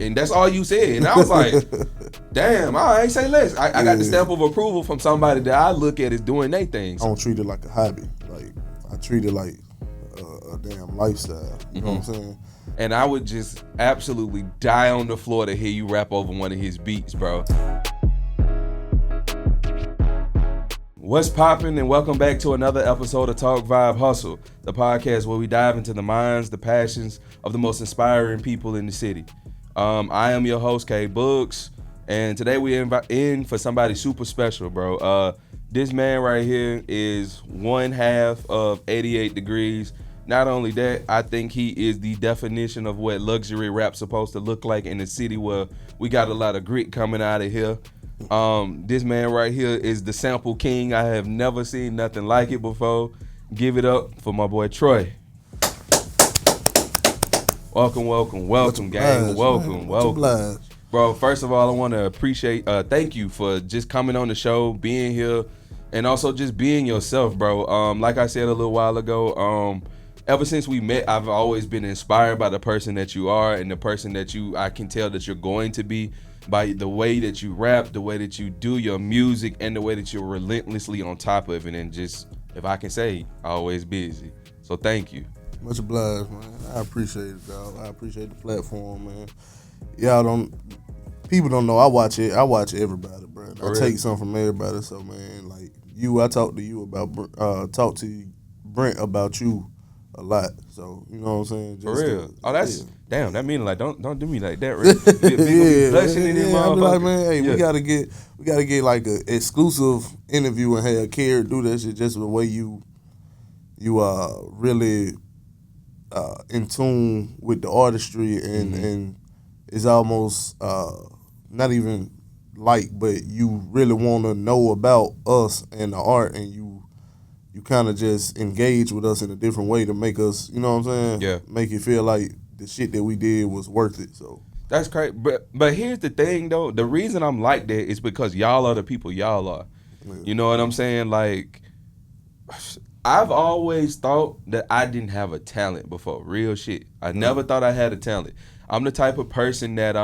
And that's all you said. And I was like, damn, I ain't say less. I got the stamp of approval from somebody that I look at as doing their things. I don't treat it like a hobby. Like, I treat it like a damn lifestyle. You know what I'm saying? And I would just absolutely die on the floor to hear you rap over one of his beats, bro. What's poppin', and welcome back to another episode of Talk Vibe Hustle, the podcast where we dive into the minds, the passions of the most inspiring people in the city. I am your host, K Books, and today we in for somebody super special, bro. This man right here is one half of 88 Degrees. Not only that, I think he is the definition of what luxury rap's supposed to look like in a city where we got a lot of grit coming out of here. This man right here is the sample king. I have never seen nothing like it before. Give it up for my boy Troy. Welcome, gang. Welcome. Bro, first of all, I want to appreciate, thank you for just coming on the show, being here, and also just being yourself, bro. Like I said a little while ago, ever since we met, I've always been inspired by the person that you are and the person that I can tell that you're going to be by the way that you rap, the way that you do your music, and the way that you're relentlessly on top of it. And just, if I can say, always busy. So thank you. Much obliged, man. I appreciate it, dog. I appreciate the platform, man. People don't know I watch it. I watch everybody, bro. I take something from everybody. So, man, like I talk to Brent about you a lot. So, you know what I'm saying? For real. Damn, that means like don't do me like that, really. Blushing in your I be like, man, hey, we gotta get like an exclusive interview and have Care do that shit just the way you really in tune with the artistry and it's almost not even but you really want to know about us and the art, and you kind of just engage with us in a different way to make us, you know what I'm saying? Yeah. Make it feel like the shit that we did was worth it. So that's crazy. But here's the thing though, the reason I'm like that is because y'all are the people y'all are. Yeah. You know what I'm saying? Like, I've always thought that I didn't have a talent before. Real shit. I never thought I had a talent. I'm the type of person that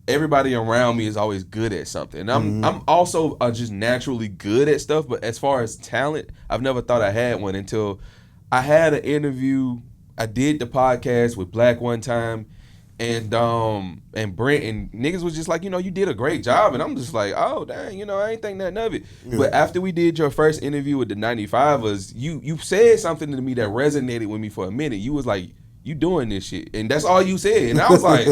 everybody around me is always good at something. And I'm also just naturally good at stuff, but as far as talent, I've never thought I had one until I had an interview. I did the podcast with Black one time, and Brent, and niggas was just like, you did a great job, and I'm just like, oh dang, I ain't think nothing of it. Yeah. But after we did your first interview with the 95ers, you said something to me that resonated with me for a minute. You was like, you doing this shit, and that's all you said, and I was like,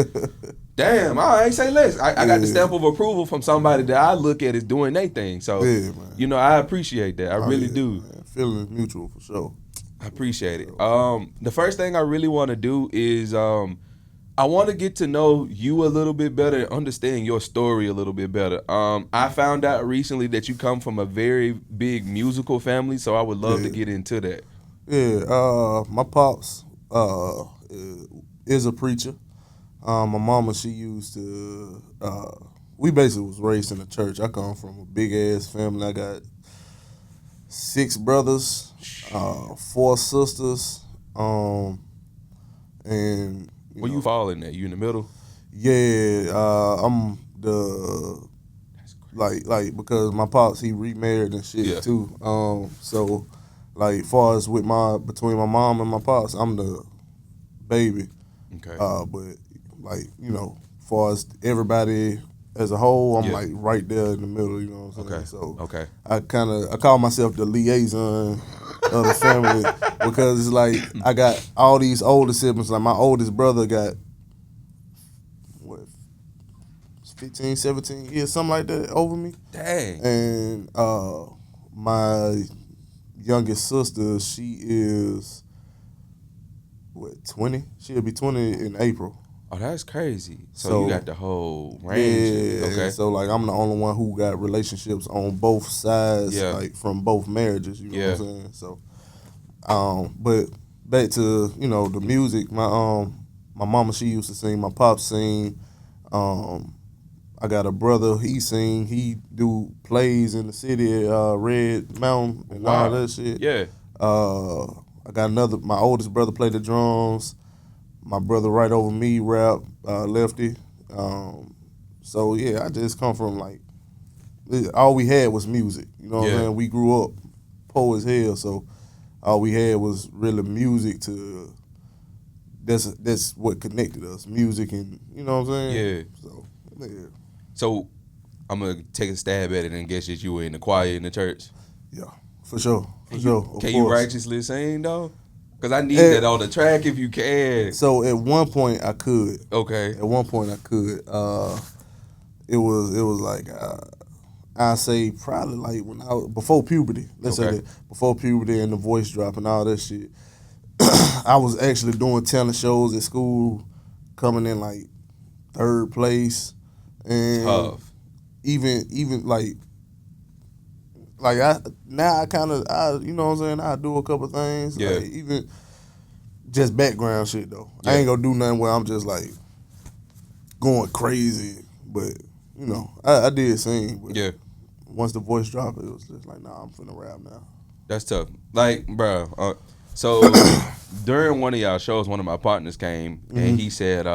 damn, I ain't say less. I got the stamp of approval from somebody that I look at as doing their thing. So, I appreciate that. I really do. Man. Feeling mutual for sure. I appreciate it. The first thing I really want to do is I want to get to know you a little bit better and understand your story a little bit better. I found out recently that you come from a very big musical family, so I would love to get into that. Yeah, my pops is a preacher. My mama, she used to, we basically was raised in the church. I come from a big-ass family. I got 6 brothers, 4 sisters, and... Where you fall in there? You in the middle? Yeah, I'm the... Like because my pops, he remarried and shit, too. So, like, far as between my mom and my pops, I'm the baby. Okay. But... like, far as everybody as a whole, I'm like right there in the middle, you know what I'm saying? Okay. So okay. I call myself the liaison of the family because it's like I got all these older siblings. Like my oldest brother got 15, 17 years, something like that over me. Dang. And my youngest sister, she is 20? She'll be 20 in April. Oh, that's crazy. So you got the whole range. Yeah, okay. So, like, I'm the only one who got relationships on both sides, like, from both marriages, you know what I'm saying? So, but back to, the music, my mama, she used to sing, my pops sing, I got a brother, he sing, he do plays in the city at Red Mountain and all that shit. Yeah. I got my oldest brother play the drums. My brother right over me rap, Lefty. So yeah, I just come from like all we had was music. You know what I'm saying? We grew up poor as hell, so all we had was really music to. That's what connected us, music, and you know what I'm saying. Yeah. So yeah. So I'm gonna take a stab at it and guess that you were in the choir in the church. Yeah, for sure, Can you righteously sing though? Because I need that on the track if you can. So at one point I could. Okay. At one point I could. It was like I say probably like when I was before puberty. Let's say that before puberty and the voice drop and all that shit. I was actually doing talent shows at school, coming in like third place, and tough. Even like I kind of you know what I'm saying, I do a couple things, like even just background shit though. I ain't gonna do nothing where I'm just like going crazy, but you know I did sing. But once the voice dropped, it was just like, nah, I'm finna rap now. That's tough. Like, bro. So during one of y'all shows, one of my partners came and he said,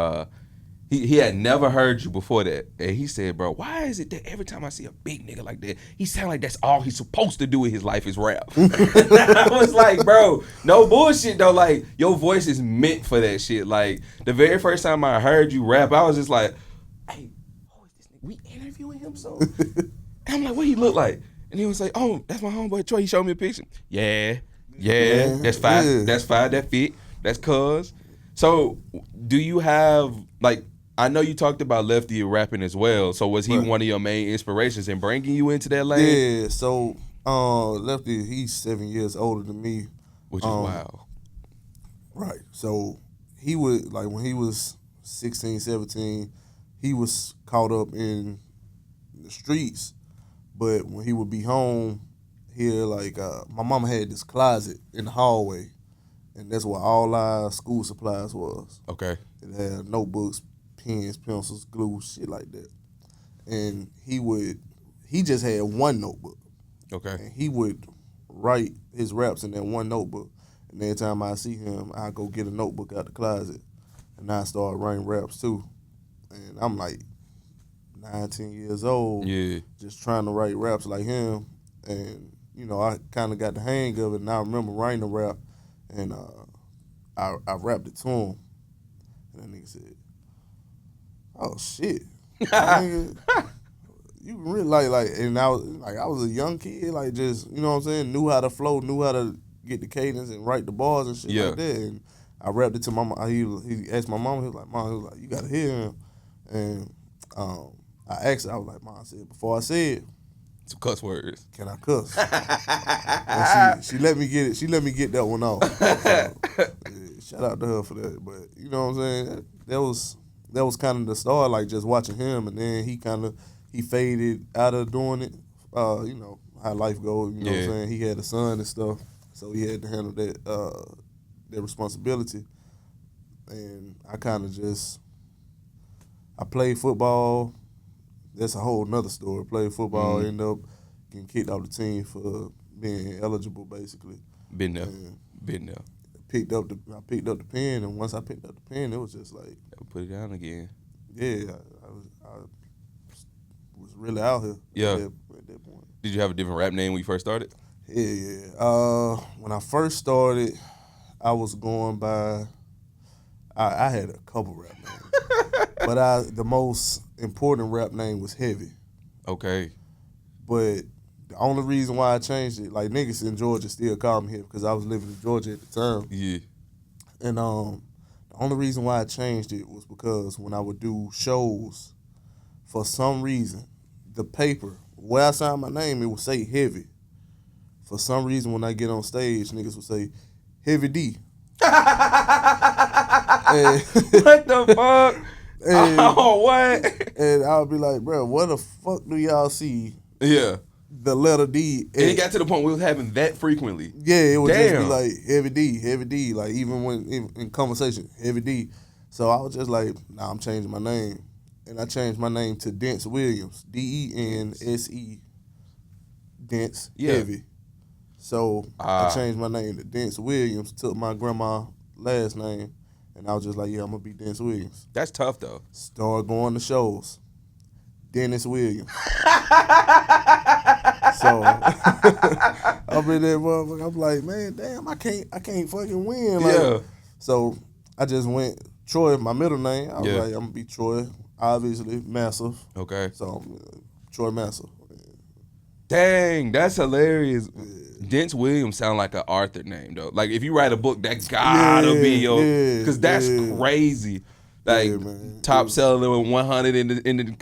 he had never heard you before that, and he said, bro, why is it that every time I see a big nigga like that, he sound like that's all he's supposed to do in his life is rap? I was like, bro, no bullshit though. Like, your voice is meant for that shit. Like, the very first time I heard you rap, I was just like, hey, who is this nigga? We interviewing him so? And I'm like, what he look like? And he was like, oh, that's my homeboy Troy. He showed me a picture. Yeah, that's fine. Yeah. That's fine. That fit. That's cuz. So, do you have, like, I know you talked about Lefty rapping as well. So, was he one of your main inspirations in bringing you into that lane? Yeah, so Lefty, he's 7 years older than me. Which is wild. Right. So, he would, like, when he was 16, 17, he was caught up in the streets. But when he would be home, here, like, my mama had this closet in the hallway, and that's where all our school supplies was. Okay. It had notebooks, pens, pencils, glue, shit like that. And he just had one notebook. Okay. And he would write his raps in that one notebook. And every time I see him, I go get a notebook out the closet, and I start writing raps too. And I'm like 19 years old, just trying to write raps like him. And, you know, I kind of got the hang of it, and I remember writing a rap, and I rapped it to him. And that nigga said, oh, shit. Nigga, you really like, and I was a young kid, like, just, you know what I'm saying, knew how to flow, knew how to get the cadence and write the bars and shit like that. And I rapped it to my mom. He asked my mom, he was like, you got to hear him. And I asked her, I was like, Mom, I said, before I said some cuss words, can I cuss? And she let me get it. She let me get that one off. So, shout out to her for that. But you know what I'm saying? That was kind of the start, like just watching him, and then he faded out of doing it. You know how life goes. You know what I'm saying? He had a son and stuff, so he had to handle that responsibility. And I kind of I played football. That's a whole nother story. Played football, ended up getting kicked off the team for being eligible, basically. Been there. I picked up the pen, and once I picked up the pen, it was just like, put it down again. Yeah, I was really out here. At that point. Did you have a different rap name when you first started? Yeah. When I first started, I was going by. I had a couple rap names, but the most important rap name was Heavy. Okay. But the only reason why I changed it, like niggas in Georgia still call me Heavy because I was living in Georgia at the time. Yeah. And the only reason why I changed it was because when I would do shows, for some reason, the paper where I signed my name, it would say Heavy. For some reason, when I get on stage, niggas would say Heavy D. What the fuck? What? And I would be like, bro, what the fuck do y'all see? Yeah. The letter D. And it got to the point where it was having that frequently. Yeah, it would just be like Heavy D. Like even when in conversation, Heavy D. So I was just like, nah, I'm changing my name. And I changed my name to Dence Williams. Dense. Dence. Heavy. So I changed my name to Dence Williams, took my grandma's last name, And I was just like, yeah, I'm gonna be Dennis Williams. That's tough though. Started going to shows. Dennis Williams. So I'm in there, motherfucker. I'm like, man, damn, I can't fucking win. Like, Yeah. so I just went Troy, my middle name. I was Yeah. like, I'm gonna be Troy, obviously massive. Okay. So Troy Massive. Dang, that's hilarious. Dennis Williams sound like an Arthur name though. Like if you write a book, that gotta be your, because that's crazy. Like top selling 100 in the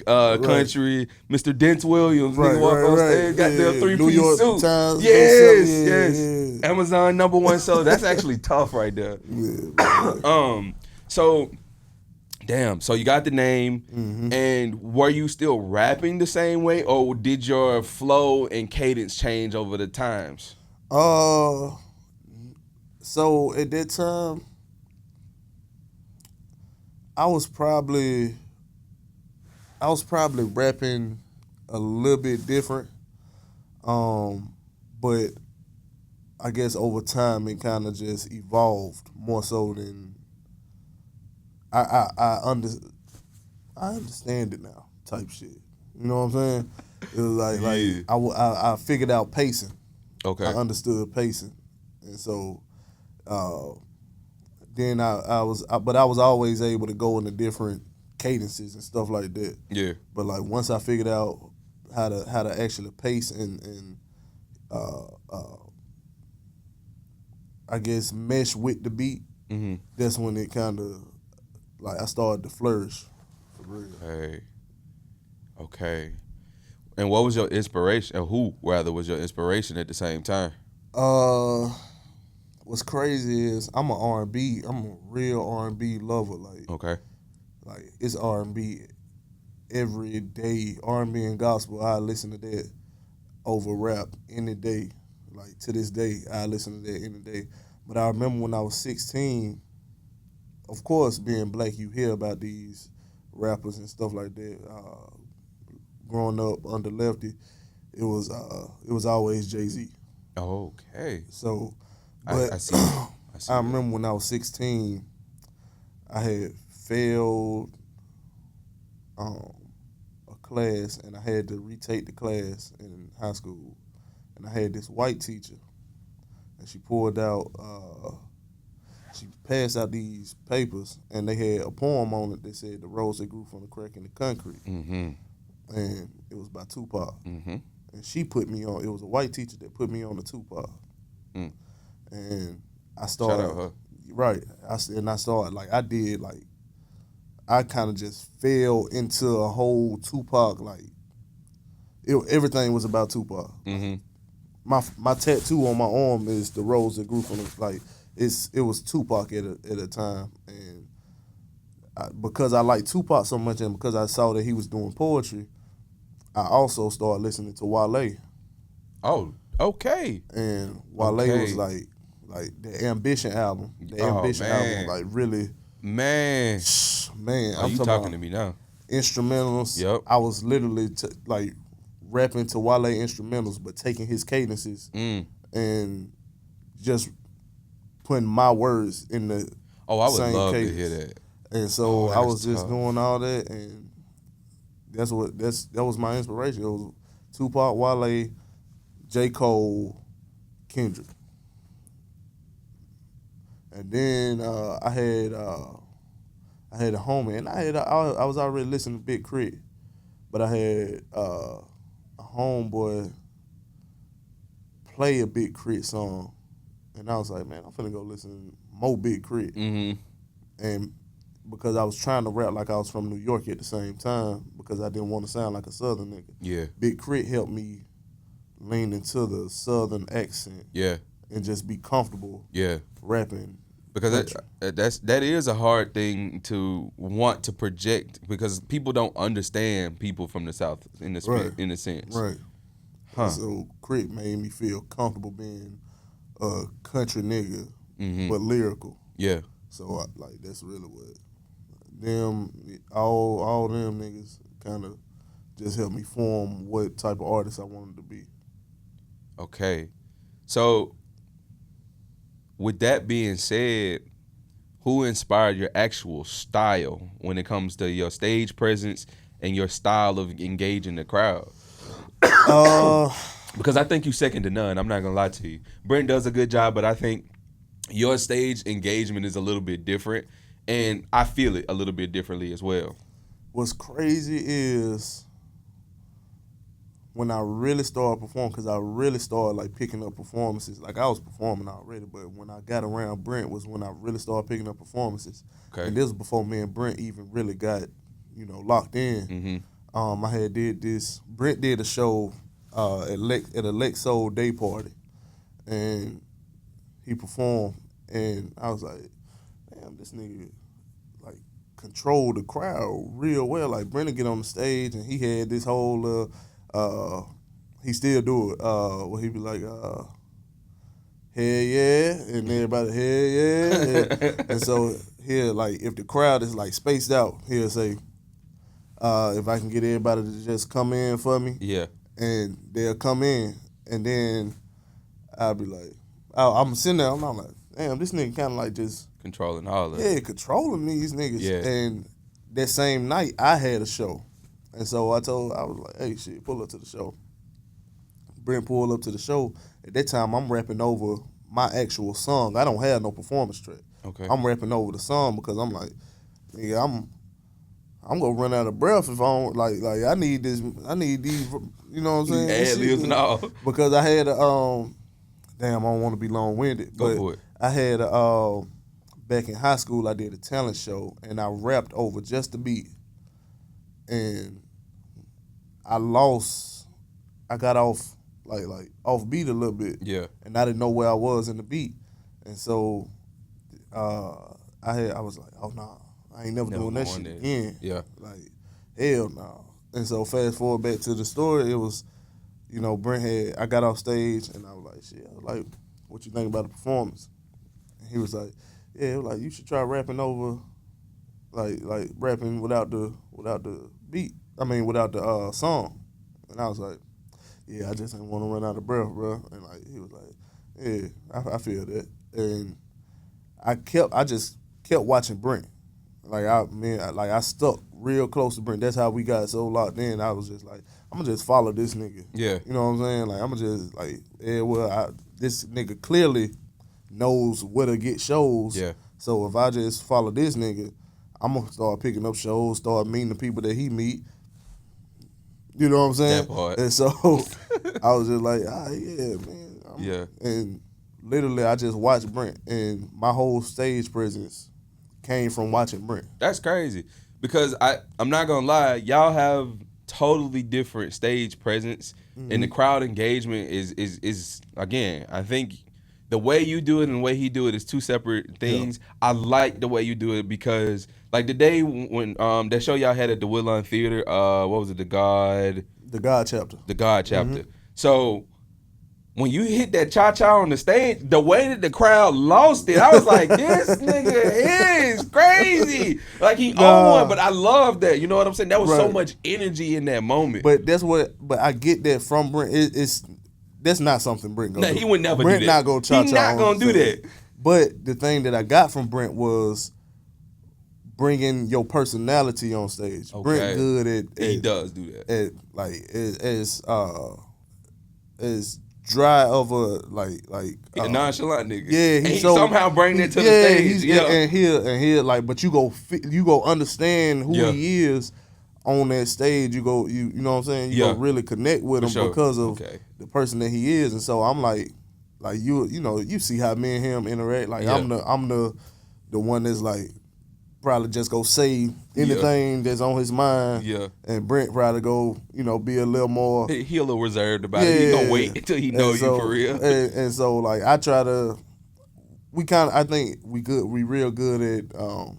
country, Mr. Dennis Williams. Nigga walk on stage, got their 3-piece suit. Times, yes. Amazon #1 seller. That's actually tough right there. So. Damn, so you got the name, and were you still rapping the same way, or did your flow and cadence change over the times? So at that time, I was probably rapping a little bit different, but I guess over time it kind of just evolved more so than I understand it now, type shit. You know what I'm saying? It was like I figured out pacing. Okay. I understood pacing, and so then I was always able to go into different cadences and stuff like that. Yeah. But like once I figured out how to actually pace and I guess mesh with the beat, that's when it kind of like I started to flourish for real. Okay. And what was your inspiration? Or who rather was your inspiration at the same time? What's crazy is I'm a real R&B lover. Like it's R&B every day. R&B and gospel. I listen to that over rap any day. Like to this day, I listen to that any day. But I remember when I was 16. Of course, being black, you hear about these rappers and stuff like that. Growing up under Lefty, it was always Jay-Z. Okay. So, but I see I remember when I was 16, I had failed a class, and I had to retake the class in high school. And I had this white teacher, and she pulled out. She passed out these papers, and they had a poem on it that said, "The rose that grew from the crack in the concrete." And it was by Tupac. And she put me on, it was a white teacher that put me on the Tupac. And I started, shout out her. Right. I started, like, I kind of just fell into a whole Tupac, like, everything was about Tupac. My tattoo on my arm is the rose that grew from the, like, it was Tupac at a time, and because I liked Tupac so much, and because I saw that he was doing poetry, I also started listening to Wale. Oh, okay. And Wale was like the Ambition album. The Ambition album, like really. Man, I'm you talking to me now. Instrumentals. Yep. I was literally like rapping to Wale instrumentals, but taking his cadences and just putting my words in the I would same love cadence. to hear that. And so I was just doing all that, and that was my inspiration. It was Tupac, Wale, J. Cole, Kendrick. And then I had a homie, and I was already listening to Big Crit, but I had a homeboy play a Big Crit song, and I was like, man, I'm finna go listen to more Big Crit. And because I was trying to rap like I was from New York at the same time, because I didn't want to sound like a Southern nigga. Yeah. Big Crit helped me lean into the Southern accent. Yeah. And just be comfortable. Yeah. Rapping. Because that is a hard thing to want to project, because people don't understand people from the South in a sense. Right. Huh. So Crit made me feel comfortable being a country nigga, but lyrical. Yeah. So like that's really what them all them niggas kind of just helped me form what type of artist I wanted to be. Okay. So with that being said, who inspired your actual style when it comes to your stage presence and your style of engaging the crowd? Because I think you second to none. I'm not gonna lie to you. Brent does a good job, but I think your stage engagement is a little bit different, and I feel it a little bit differently as well. What's crazy is when I really started performing, because I really started like picking up performances. Like I was performing already, but when I got around Brent was when I really started picking up performances. Okay. And this was before me and Brent even really got, locked in. I had did this. Brent did a show at a Lex Soul Day Party, and he performed, and I was like, damn, this nigga like controlled the crowd real well. Like Brent get on the stage, and he had this whole he still do it. Where he be like, hell yeah, and everybody hell yeah, and so he'll like if the crowd is like spaced out, he'll say, if I can get everybody to just come in for me, Yeah. and they'll come in, and then I'll be like, I'm sitting there, I'm like, damn, this nigga kind of like just controlling all of it. Yeah, controlling these niggas. Yeah. And that same night, I had a show. And so I was like, hey, shit, pull up to the show. Brent pulled up to the show. At that time, I'm rapping over my actual song. I don't have no performance track. Okay. I'm rapping over the song because I'm like, nigga, I'm gonna run out of breath if I don't like I need these, you know what I'm saying? Ad-libs and all. Because I had a damn, I don't want to be long winded, Go but for it. I had a back in high school I did a talent show and I rapped over just the beat, and I got off like off beat a little bit. Yeah. And I didn't know where I was in the beat. And so I was like, oh nah, I ain't never doing that shit again. Yeah. Like, hell no. And so fast forward back to the story, it was, Brent I got off stage and I was like, shit, I was like, what you think about the performance? And he was like, yeah, it was like, you should try rapping over, like rapping without the beat. I mean, without the song. And I was like, yeah, I just didn't want to run out of breath, bro. And like he was like, yeah, I feel that. And I just kept watching Brent. Like I stuck real close to Brent. That's how we got so locked in. I was just like, I'm gonna just follow this nigga. Yeah. You know what I'm saying? Like I'm gonna just like, yeah, well, this nigga clearly knows where to get shows. Yeah. So if I just follow this nigga, I'm gonna start picking up shows, start meeting the people that he meet. You know what I'm saying? That part. And so I was just like, yeah, man. Yeah. And literally, I just watched Brent, and my whole stage presence came from watching Brent. That's crazy because I'm not gonna lie, y'all have totally different stage presence, and the crowd engagement is again, I think the way you do it and the way he do it is two separate things. Yeah. I like the way you do it because like the day when that show y'all had at the Woodlawn Theater, what was it, the God chapter. The God chapter. Mm-hmm. So when you hit that cha-cha on the stage, the way that the crowd lost it, I was like, this nigga is crazy. Like he owned one, but I love that. You know what I'm saying? That was so much energy in that moment. But but I get that from Brent. That's not something Brent gonna do. He would never Brent do that. Not gonna cha-cha. He not gonna do that. But the thing that I got from Brent was bringing your personality on stage. Okay. Brent good at he does do that. At like as dry of a like a nonchalant nigga. Yeah, he somehow bring that to the stage. And he'll like, but you go understand who he is on that stage. You know what I'm saying? You go really connect with him because of the person that he is. And so I'm like you see how me and him interact. Like I'm the one that's like probably just go say anything that's on his mind. Yeah. And Brent probably go, be a little more. He a little reserved about it. He gonna wait until he know you for real. And so like I try to, I think we real good at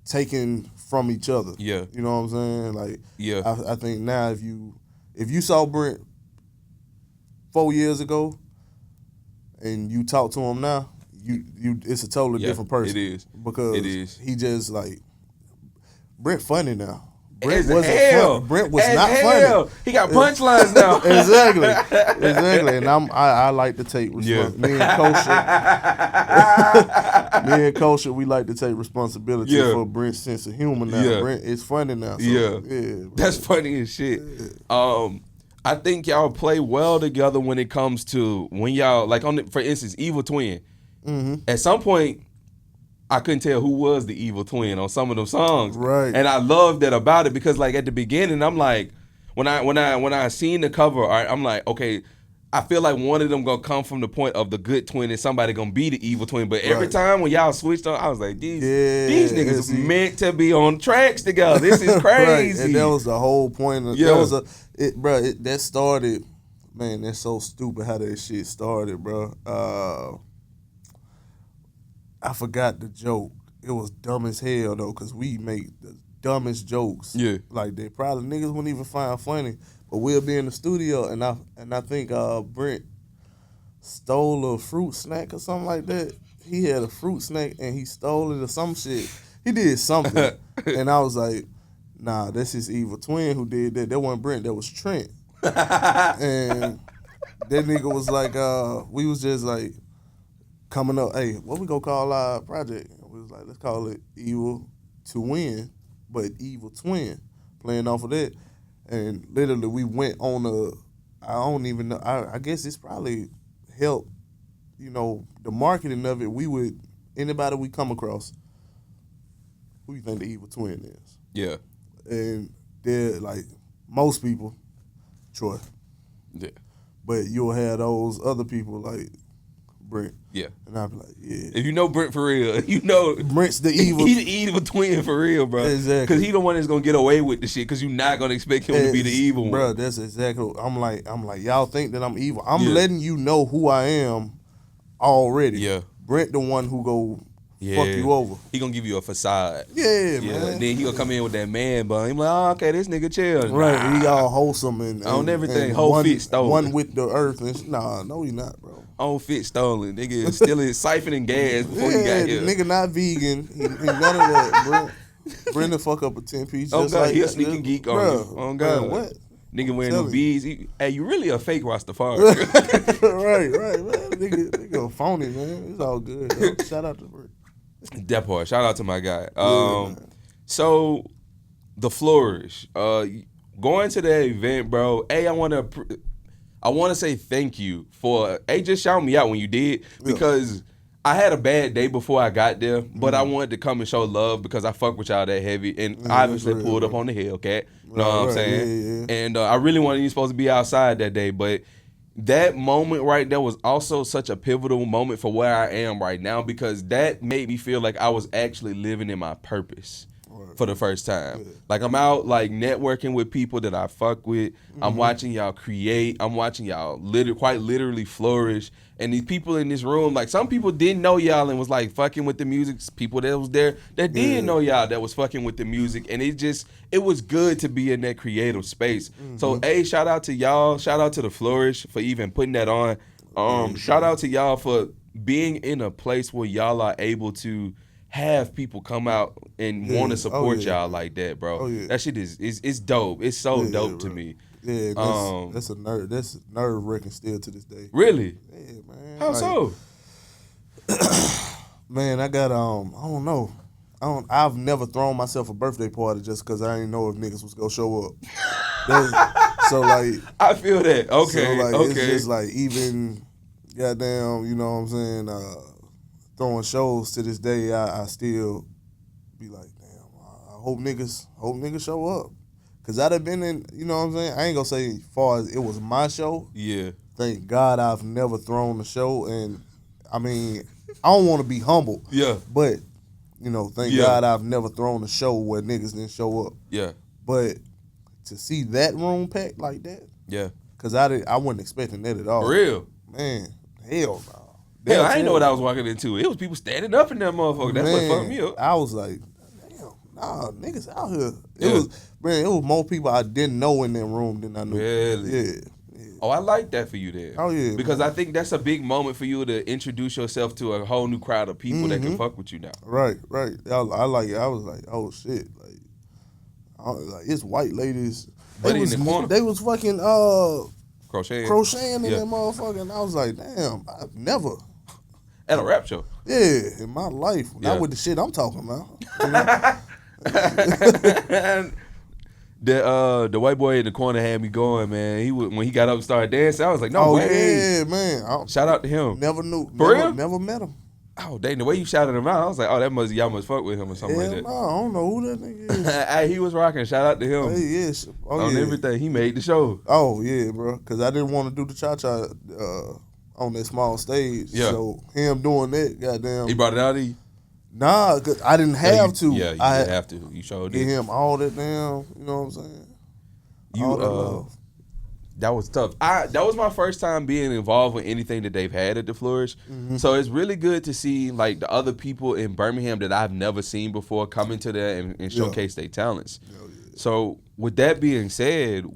taking from each other. Yeah. You know what I'm saying? Like I think now if you saw Brent 4 years ago and you talk to him now, it's a totally different person. It is. Because he just like Brent funny now. Brent wasn't Brent was not funny. He got punchlines now. exactly. And I like to take responsibility. Me and Kosher, we like to take responsibility for Brent's sense of humor now. Yeah. Brent is funny now. So, yeah, that's funny as shit. I think y'all play well together when it comes to when y'all like for instance, Evil Twin. Mm-hmm. At some point, I couldn't tell who was the evil twin on some of them songs. Right. And I love that about it because like at the beginning, I'm like, when I seen the cover art, I'm like, okay, I feel like one of them gonna come from the point of the good twin and somebody gonna be the evil twin. But every time when y'all switched on, I was like, these niggas meant to be on tracks together. This is crazy. Right. And that was the whole point of that started, man, that's so stupid how that shit started, bro. I forgot the joke. It was dumb as hell though, cause we make the dumbest jokes. Yeah. Like they probably niggas wouldn't even find funny. But we'll be in the studio and I think Brent stole a fruit snack or something like that. He had a fruit snack and he stole it or some shit. He did something. And I was like, nah, that's his evil twin who did that. That wasn't Brent, that was Trent. And that nigga was like, we was just like coming up, hey, what we gonna call our project? And we was like, let's call it Evil to Win, but Evil Twin, playing off of that. And literally we went on I don't even know, I guess it's probably helped, the marketing of it. Anybody we come across, who you think the Evil Twin is? Yeah. And they're like, most people, Troy. Yeah. But you'll have those other people like Brent. Yeah. And I'll be like, yeah. If you know Brent for real, you know Brent's the evil. He's the evil twin for real, bro. Exactly. Because he the one that's gonna get away with the shit. Because you're not gonna expect him to be the evil one. Bro, that's exactly. I'm like, y'all think that I'm evil. I'm letting you know who I am already. Yeah. Brent the one who go fuck you over. He gonna give you a facade. Yeah, man. And then he gonna come in with that man bun. He like, oh, okay, this nigga chill. Right. He all wholesome and on everything. Whole fit stolen. One with the earth. And no, he not, bro. Whole fit stolen. Nigga is still siphoning gas before he got here. Nigga not vegan. He none of that, bro. Brenda fuck up a 10-piece. Oh, just God, like he a sneaking geek on you. Oh, God. Bro, what? Nigga wearing the beads. Hey, you really a fake Rastafari. right, man. Nigga phony, man. It's all good. Yo. Shout out to Brent. That part. Shout out to my guy. So, the Flourish. Going to the event, bro. I want to say thank you for just shouting me out when you did, because I had a bad day before I got there, but I wanted to come and show love because I fuck with y'all that heavy, and obviously pulled up on the Hellcat. You know what I'm saying? Yeah. And I really wanted you supposed to be outside that day, but that moment right there was also such a pivotal moment for where I am right now, because that made me feel like I was actually living in my purpose for the first time. Yeah. Like I'm out like networking with people that I fuck with. I'm watching y'all create. I'm watching y'all quite literally flourish. And these people in this room, like some people didn't know y'all and was like fucking with the music. People that was there that didn't know y'all that was fucking with the music. And it was good to be in that creative space. So shout out to y'all. Shout out to the Flourish for even putting that on. Shout out to y'all for being in a place where y'all are able to have people come out and want to support y'all like that, bro. That shit is dope. It's so dope to me. Yeah, that's a nerve. That's nerve wracking still to this day. Really? Yeah, man. How so? Man, I got I don't know. I've never thrown myself a birthday party just because I didn't know if niggas was gonna show up. So like, I feel that. Okay. So like, okay. It's just like even goddamn, you know what I'm saying? Throwing shows to this day, I still be like, damn, I hope niggas show up. Cause I'd have been in, you know what I'm saying? I ain't gonna say as far as it was my show. Yeah. Thank God I've never thrown a show, and I mean, I don't want to be humble. Yeah. But, thank God I've never thrown a show where niggas didn't show up. Yeah. But to see that room packed like that. Yeah. Cause I wasn't expecting that at all. For real? Man, hell no. Hell, I didn't know what I was walking into. It was people standing up in that motherfucker. That's what fucked me up. I was like, damn, nah, niggas out here. It was more people I didn't know in that room than I knew. Really? Yeah. Oh, I like that for you there. Oh, yeah. Because I think that's a big moment for you to introduce yourself to a whole new crowd of people that can fuck with you now. Right. I like it. I was like, oh, shit. Like, I Like it's white ladies. But in the corner, they was fucking crocheting in that motherfucker. And I was like, damn, I've never at a rap show. Yeah, in my life, not with the shit I'm talking about. You know? The white boy in the corner had me going, man. When he got up and started dancing, I was like, no way. Yeah, man. Shout out to him. Never knew. Never met him. Oh, dang, the way you shouted him out, I was like, oh, y'all must fuck with him or something like that. No, I don't know who that nigga is. Hey, he was rocking. Shout out to him. Hey, yes. On everything. He made the show. Oh, yeah, bro. Because I didn't want to do the cha-cha on that small stage. Yeah. So him doing that, goddamn. He brought it out of you? Nah, cause I didn't have to. Yeah, you didn't have to. You showed it. Get him all that damn, you know what I'm saying? That was tough. That was my first time being involved with anything that they've had at the Flourish. Mm-hmm. So it's really good to see like the other people in Birmingham that I've never seen before come into there and showcase their talents. Yeah. So with that being said,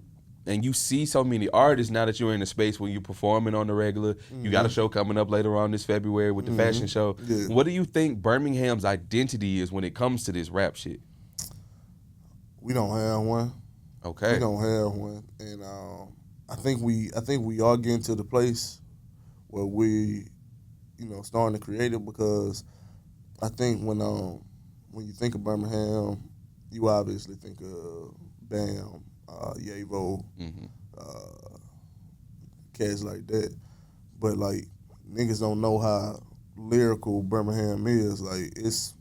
and you see so many artists now that you're in a space where you're performing on the regular. Mm-hmm. You got a show coming up later on this February with the fashion show. Yeah. What do you think Birmingham's identity is when it comes to this rap shit? We don't have one. Okay. We don't have one, and I think we are getting to the place where we, starting to create it, because I think when you think of Birmingham, you obviously think of Bam, Yavo, cats like that, but like niggas don't know how lyrical Birmingham is. Like it's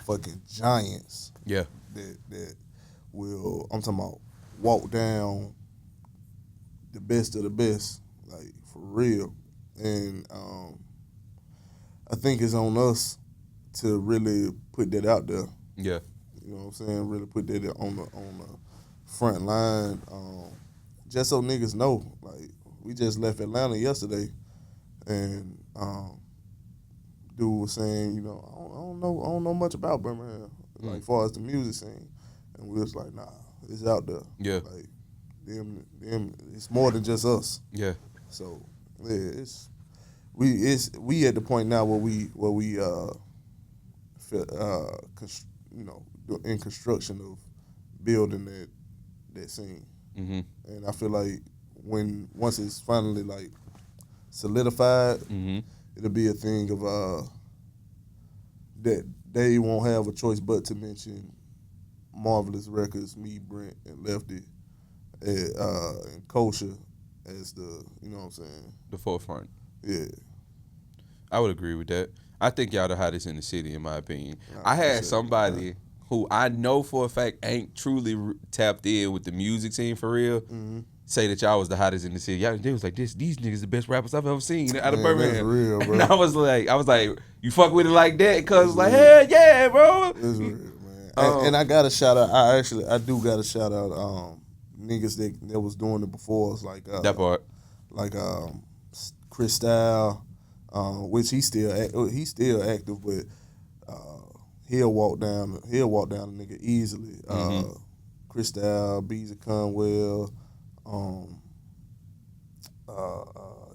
fucking giants. Yeah. That will, I'm talking about, walk down the best of the best, like for real. And I think it's on us to really put that out there. Yeah. You know what I'm saying? Really put that on the front line, just so niggas know. Like we just left Atlanta yesterday, and dude was saying, I don't know much about Birmingham, like as far as the music scene, and we was like, nah, it's out there. Yeah. Like them, it's more than just us. Yeah. So yeah, we at the point now where we in construction of building that scene. Mm-hmm. And I feel like once it's finally like solidified, it'll be a thing of that they won't have a choice but to mention Marvelous Records, me, Brent, and Lefty, and Kosher as the, you know what I'm saying? The forefront. Yeah. I would agree with that. I think y'all the hottest in the city, in my opinion. I had somebody who I know for a fact ain't truly tapped in with the music scene for real, say that y'all was the hottest in the city. Y'all, they was like, these niggas the best rappers I've ever seen out of Birmingham. That's real, bro. And I was like, you fuck with it like that? Cause like, hell yeah, bro. It's real, man. And I got a shout out. I do got a shout out. Niggas that was doing it before us, like that part, like Chris Style, which he's still active, but he'll walk down a nigga easily. Chris Style, Beezy Conwell,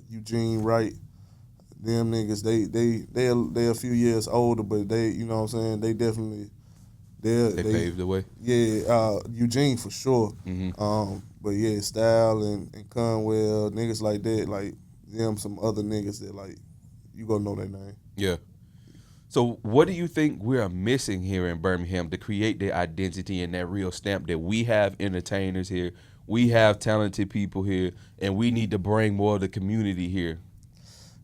Eugene Wright, them niggas, they a few years older, but they, you know what I'm saying, they definitely they paved the way. Yeah, Eugene for sure. But yeah, Style and Conwell, niggas like that, like them, some other niggas that like you gonna know their name. Yeah. So what do you think we're missing here in Birmingham to create the identity and that real stamp that we have entertainers here, we have talented people here, and we need to bring more of the community here?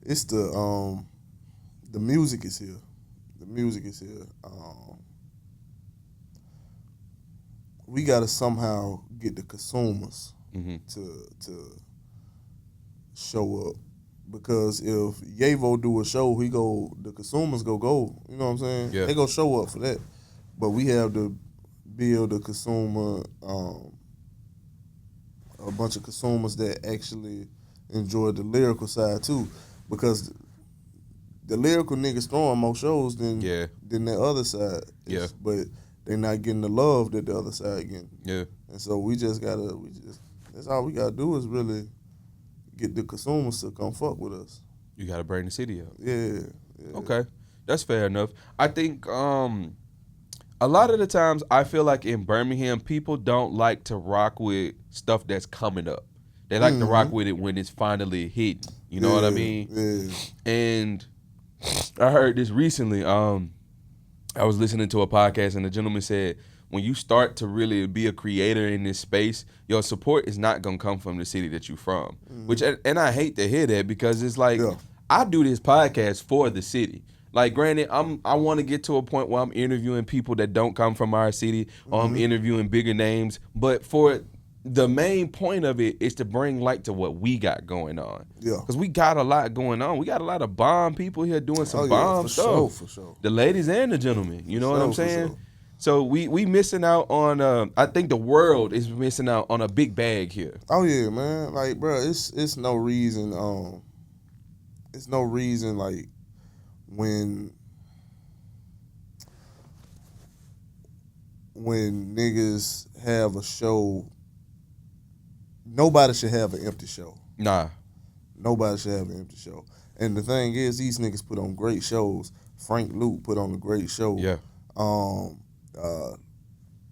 It's the music is here. The music is here. We gotta somehow get the consumers to show up. Because if Yavo do a show, the consumers go. You know what I'm saying? Yeah. They go show up for that. But we have to build a consumer, a bunch of consumers that actually enjoy the lyrical side too. Because the lyrical niggas throwing more shows than the other side. Yeah. But they're not getting the love that the other side getting. Yeah. And so that's all we gotta do is really get the consumers to come fuck with us. You gotta bring the city up. Yeah. Okay, that's fair enough. I think A lot of the times, I feel like in Birmingham, people don't like to rock with stuff that's coming up. They like to rock with it when it's finally hitting. You know what I mean? Yeah. And I heard this recently. I was listening to a podcast and the gentleman said, when you start to really be a creator in this space, your support is not gonna come from the city that you're from. Which, and I hate to hear that, because it's like, I do this podcast for the city. Like, granted, I want to get to a point where I'm interviewing people that don't come from our city, or I'm interviewing bigger names. But for the main point of it is to bring light to what we got going on. Yeah. Because we got a lot going on. We got a lot of bomb people here doing some bomb stuff. For sure. The ladies and the gentlemen. You know what I'm saying? Sure. So we missing out on, I think the world is missing out on a big bag here. Oh, yeah, man. Like, bro, it's no reason, like, when niggas have a show, nobody should have an empty show. Nah. Nobody should have an empty show. And the thing is, these niggas put on great shows. Frank Luke put on a great show. Yeah.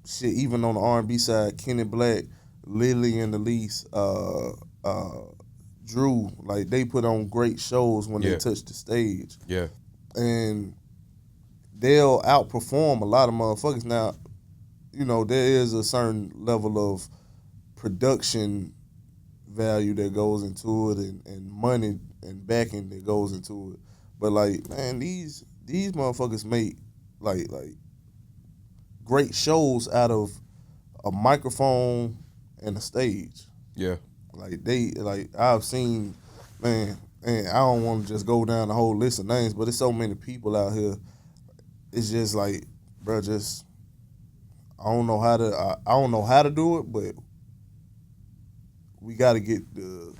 Shit, even on the R&B side, Kenny Black, Lily and Elise, Drew, like, they put on great shows when they touch the stage. Yeah. And they'll outperform a lot of motherfuckers. Now, you know, there is a certain level of production value that goes into it, and money and backing that goes into it. But, like, man, these motherfuckers make like great shows out of a microphone and a stage. Yeah. Like I've seen, man, and I don't want to just go down the whole list of names, but there's so many people out here. It's just like, bro, just I don't know how to do it, but we got to get the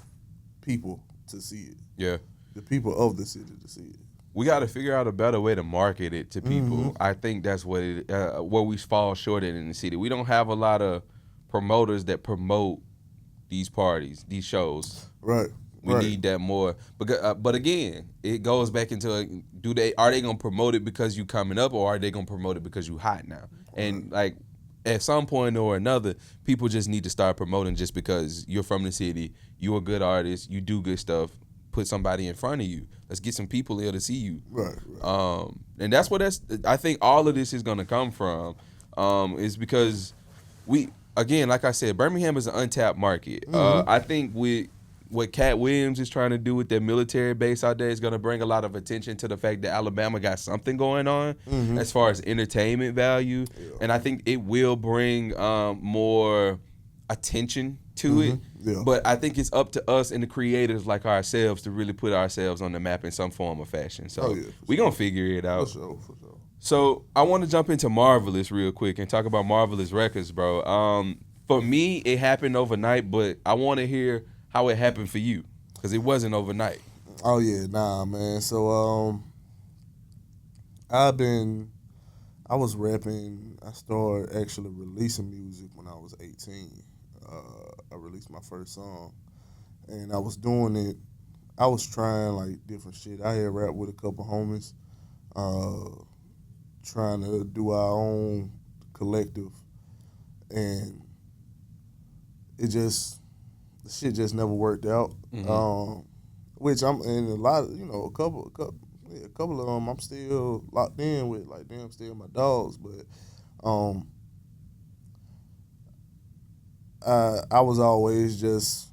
people to see it. Yeah. The people of the city to see it. We got to figure out a better way to market it to people. I think that's what where we fall short in the city. We don't have a lot of promoters that promote these parties, these shows. Right. We need that more. But again, it goes back into are they gonna promote it because you coming up, or are they gonna promote it because you hot now? And like at some point or another, people just need to start promoting just because you're from the city, you're a good artist, you do good stuff. Put somebody in front of you. Let's get some people here to see you. Right. And that's what I think all of this is gonna come from. Is because again, like I said, Birmingham is an untapped market. I think with what Cat Williams is trying to do with their military base out there is going to bring a lot of attention to the fact that Alabama got something going on as far as entertainment value. Yeah. And I think it will bring more attention to it. Yeah. But I think it's up to us and the creators like ourselves to really put ourselves on the map in some form or fashion. So we're going to figure it out. For sure. So I want to jump into Marvelous real quick and talk about Marvelous Records, bro. For me, it happened overnight, but I want to hear how it happened for you, because it wasn't overnight. Oh, yeah, nah, man. So, I was rapping. I started actually releasing music when I was 18. I released my first song, and I was doing it. I was trying, like, different shit. I had rapped with a couple homies, trying to do our own collective, and the shit just never worked out. Which I'm in a lot of, a couple of them I'm still locked in with, like, damn, still my dogs. But I was always just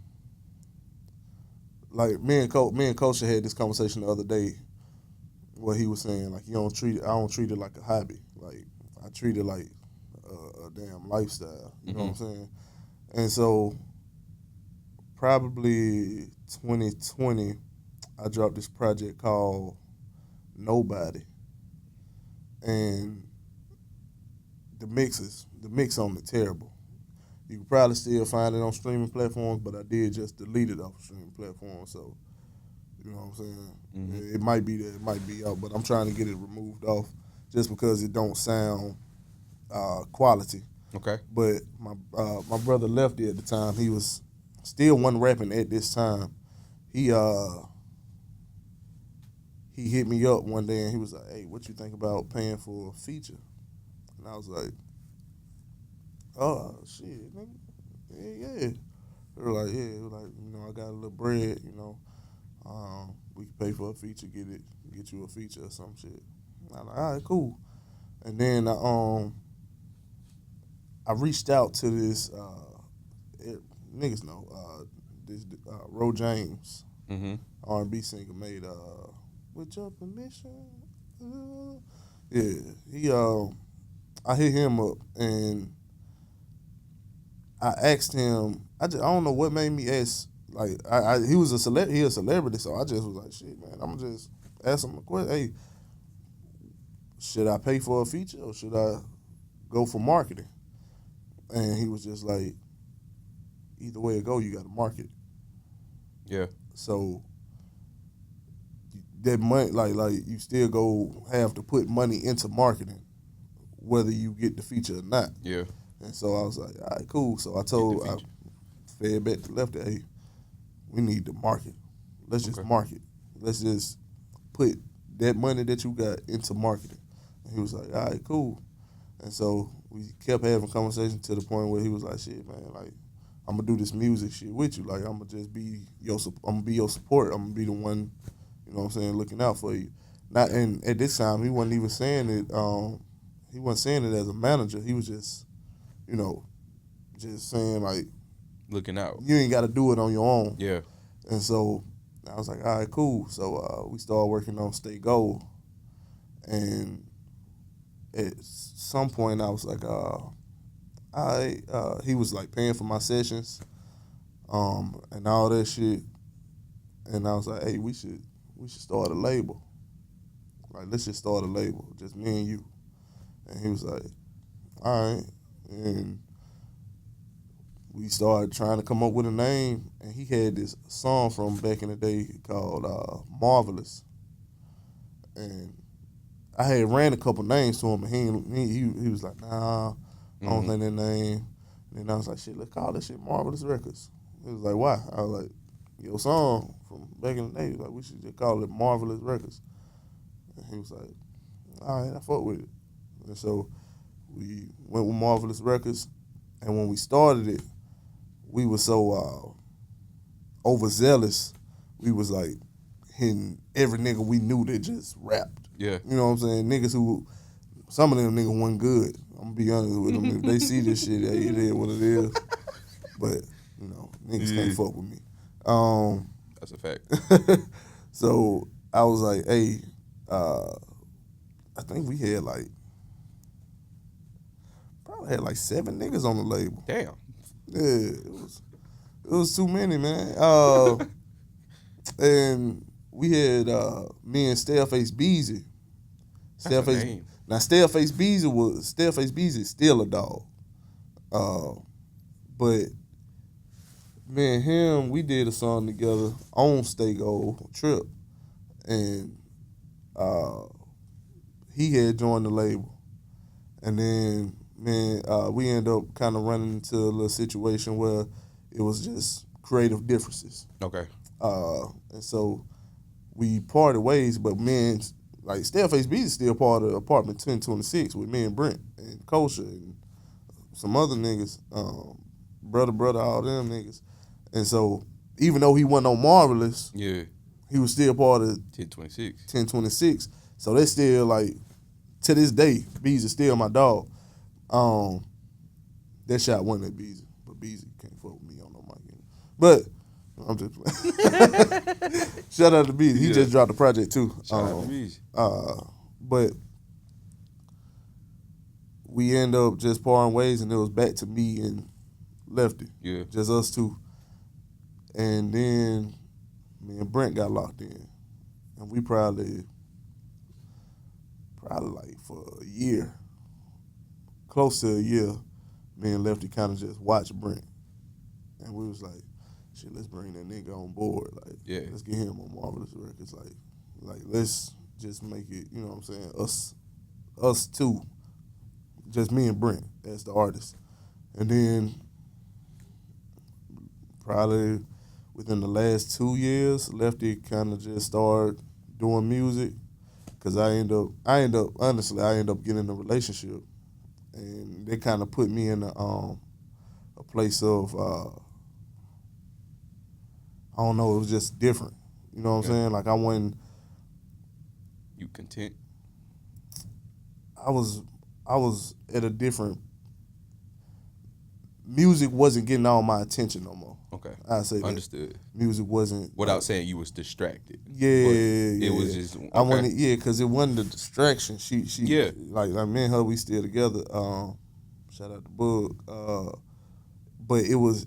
like, me and Coach had this conversation the other day where he was saying, like, I don't treat it like a hobby. Like, I treat it like a damn lifestyle. You know what I'm saying? And so probably 2020, I dropped this project called Nobody. And the mix on it terrible. You can probably still find it on streaming platforms, but I did just delete it off streaming platforms. So, you know what I'm saying? It might be there, it might be out, but I'm trying to get it removed off just because it don't sound quality. Okay. But my brother Lefty at the time, he was still wasn't rapping at this time. He hit me up one day and he was like, "Hey, what you think about paying for a feature?" And And I was like, oh shit, nigga. Yeah. They were like, yeah, I got a little bread, we can pay for a feature, get you a feature or some shit. And I'm like, all right, cool. And then I reached out to this niggas know this Ro James, R&B singer, made with your permission. Yeah, he I hit him up and I asked him. I don't know what made me ask. Like he was a celebrity, so I just was like, shit, man. I'm gonna just ask him a question. Hey, should I pay for a feature or should I go for marketing? And he was just like, either way it go, you got to market it. Yeah. So that money, like you still go have to put money into marketing, whether you get the feature or not. Yeah. And so I was like, all right, cool. So I fed back to Lefty, hey, we need to market. Let's just market. Let's just put that money that you got into marketing. And he was like, all right, cool. And so we kept having conversations to the point where he was like, shit, man, like, I'm gonna do this music shit with you. Like, I'm gonna just be your support. I'm gonna be the one, you know what I'm saying, looking out for you. Not, and at this time, he wasn't even saying it. He wasn't saying it as a manager. He was just, just saying like, looking out. You ain't got to do it on your own. Yeah. And so I was like, all right, cool. So we started working on Stay Gold. And at some point I was like, he was like paying for my sessions and all that shit. And I was like, hey, we should start a label. Like, let's just start a label, just me and you. And he was like, all right. And we started trying to come up with a name, and he had this song from back in the day called Marvelous. And I had ran a couple names to him, and he was like, nah, I don't think that name. And then I was like, shit, let's call this shit Marvelous Records. He was like, why? I was like, your song from back in the day, like, we should just call it Marvelous Records. And he was like, all right, I fuck with it. And so we went with Marvelous Records, and when we started it, we were so overzealous. We was like hitting every nigga we knew that just rapped. Yeah. You know what I'm saying? Niggas who, some of them niggas wasn't good. I'm gonna be honest with them. If they see this shit, hey, it is what it is. But, niggas can't fuck with me. That's a fact. So I was like, hey, I think we had probably had 7 niggas on the label. Damn. Yeah, it was too many, man. And we had me and Staleface Beezy. Now Staleface Beezy is still a dog. But me and him, we did a song together on Stay Gold Trip, and he had joined the label, and then we ended up kind of running into a little situation where it was just creative differences. Okay. And so we parted ways, but like Staleface Beats is still part of Apartment 1026 with me and Brent and Kosha and some other niggas, brother, all them niggas. And so even though he wasn't on Marvelous, yeah, he was still part of 1026. So they still, like, to this day, Bees is still my dog. That shot wasn't at Beezy, but Beezy can't fuck with me on no mic. But I'm just playing. Shout out to Beezy. He just dropped the project too. Shout out to Beezy. But we end up just parting ways, and it was back to me and Lefty. Yeah, just us two. And then me and Brent got locked in, and we probably like for a year. Close to a year, me and Lefty kind of just watched Brent. And we was like, shit, let's bring that nigga on board. Like, let's get him on Marvelous Records. Like let's just make it, you know what I'm saying, us two. Just me and Brent as the artist. And then probably within the last 2 years, Lefty kind of just started doing music. Cause I end up getting in a relationship. and they kind of put me in a place of I don't know, it was just different. You know what I'm saying? Like I wasn't. You content? I was at a different. Music wasn't getting all my attention no more. Okay, I say that. Understood. Music wasn't. Without saying you was distracted. Yeah, it was just. Okay. I wanted, because it wasn't a distraction. She, like me and her, we still together. Shout out to Bug. But it was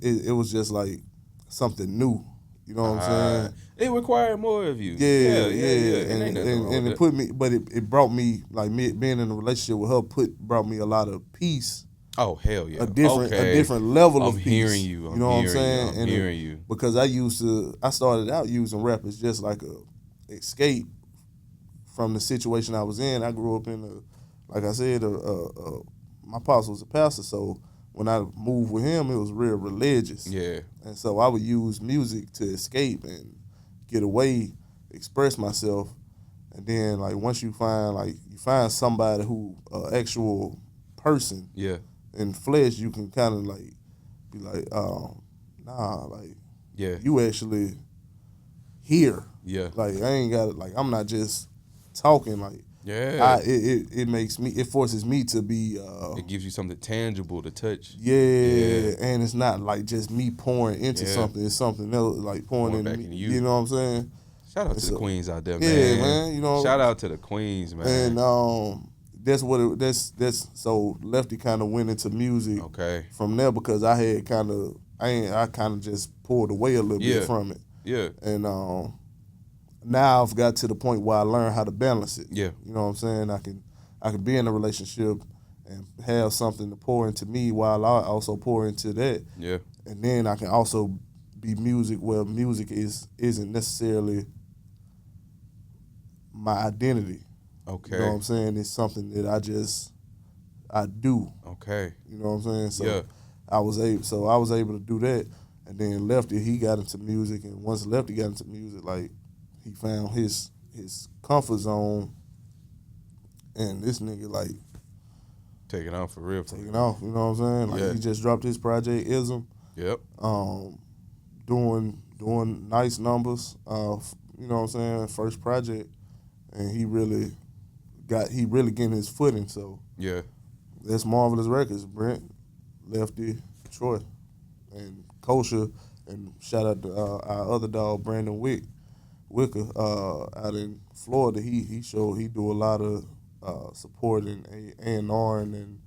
just like something new. You know what I'm saying? It required more of you. Yeah. And it put me, but it brought me, like me being in a relationship with her brought me a lot of peace. Oh hell yeah! A different level of peace. I'm hearing you. You know what I'm saying? I'm hearing you. Because I started out using rap as just like a escape from the situation I was in. I grew up in like I said, my pops was a pastor, so when I moved with him, it was real religious. Yeah. And so I would use music to escape and get away, express myself, and then like once you find somebody who actual person. Yeah. In flesh, you can kind of like be like, nah, like, you actually here. Yeah. Like, I ain't got like, I'm not just talking. Like, it forces me to be. It gives you something tangible to touch. Yeah, and it's not like just me pouring into something. It's something else, like pouring back into into you. You know what I'm saying? Shout out to the queens out there, man. Yeah, man. You know, shout out to the queens, man. And that's what that's so Lefty kind of went into music. Okay. From there because I kind of just pulled away a little bit from it. Yeah. And now I've got to the point where I learn how to balance it. Yeah. You know what I'm saying? I can be in a relationship and have something to pour into me while I also pour into that. Yeah. And then I can also be music where music isn't necessarily my identity. Okay. You know what I'm saying? It's something that I do. Okay. You know what I'm saying? So I was able to do that. And then Lefty, he got into music, and once Lefty got into music, like he found his comfort zone, and this nigga like taking off for real. Taking off, you know what I'm saying? Like he just dropped his project Ism. Yep. Doing nice numbers. You know what I'm saying? First project, and he really getting his footing. So that's Marvelous Records. Brent, Lefty, Troy, and Kosher, and shout out to our other dog Brandon Wicker out in Florida. He do a lot of supporting A&R and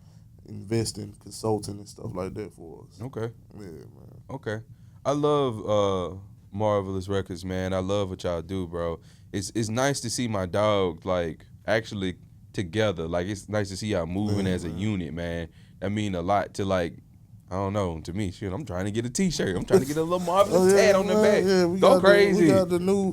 investing, consulting and stuff like that for us. Okay. Yeah, man. Okay. I love Marvelous Records, man. I love what y'all do, bro. It's nice to see my dog like actually together. Like it's nice to see y'all moving as a unit, man. That mean a lot to like, I don't know, to me. Shit, I'm trying to get a T-shirt. I'm trying to get a little Marvelous tat on the back. Yeah, Go crazy. We got the new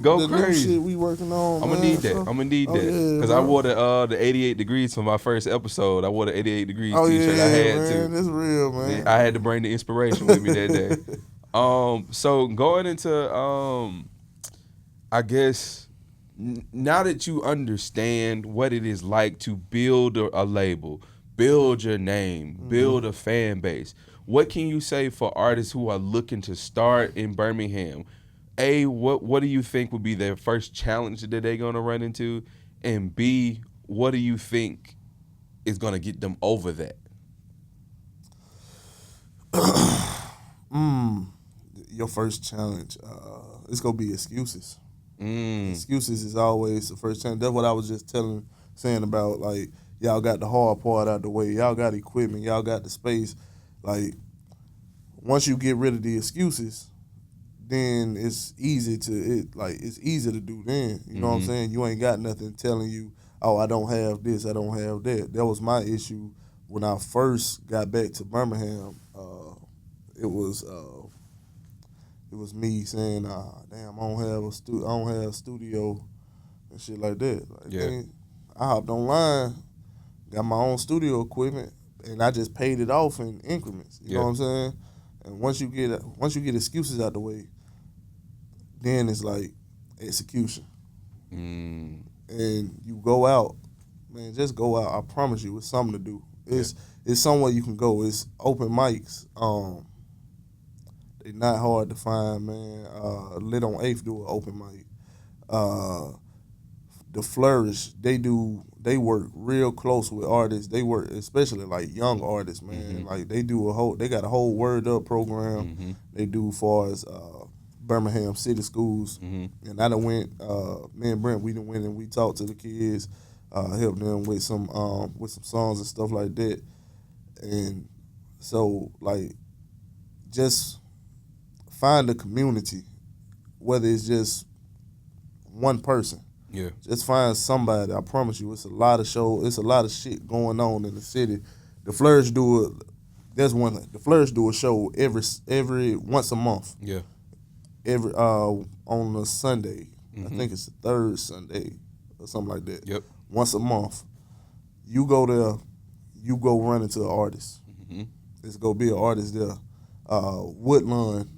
shit we working on. I'm gonna need that. Because I wore the 88 degrees for my first episode. I wore the 88 degrees T-shirt. I had to. That's real, man. I had to bring the inspiration with me that day. So going into I guess now that you understand what it is like to build a label, build your name, build a fan base, what can you say for artists who are looking to start in Birmingham? A, what do you think would be their first challenge that they're gonna run into? And B, what do you think is gonna get them over that? Your first challenge, it's gonna be excuses. Excuses is always the first challenge. That's what I was just saying about like y'all got the hard part out the way. Y'all got equipment. Y'all got the space. Like once you get rid of the excuses, then it's easy to do. Then you know what I'm saying. You ain't got nothing telling you, oh, I don't have this, I don't have that. That was my issue when I first got back to Birmingham. It was me saying, damn, I don't have a studio and shit like that. Like, man, I hopped online, got my own studio equipment, and I just paid it off in increments. You know what I'm saying? And once you get excuses out the way, then it's like execution. And you go out, man. Just go out. I promise you, it's something to do. It's it's somewhere you can go. It's open mics. They not hard to find, man. Lit on 8th do an open mic. The Flourish, they work real close with artists. They work especially like young artists, man. Like they got a whole Word Up program. They do far as Birmingham city schools. And I done went, me and Brent, we done went and we talked to the kids, helped them with some songs and stuff like that. And so like just find a community, whether it's just one person. Yeah. Just find somebody. I promise you, it's a lot of shit going on in the city. The Flourish do a show every once a month. Yeah. Every on a Sunday. I think it's the third Sunday or something like that. Yep. Once a month. You go there, you go run into an artist. It's gonna be an artist there. Woodlawn,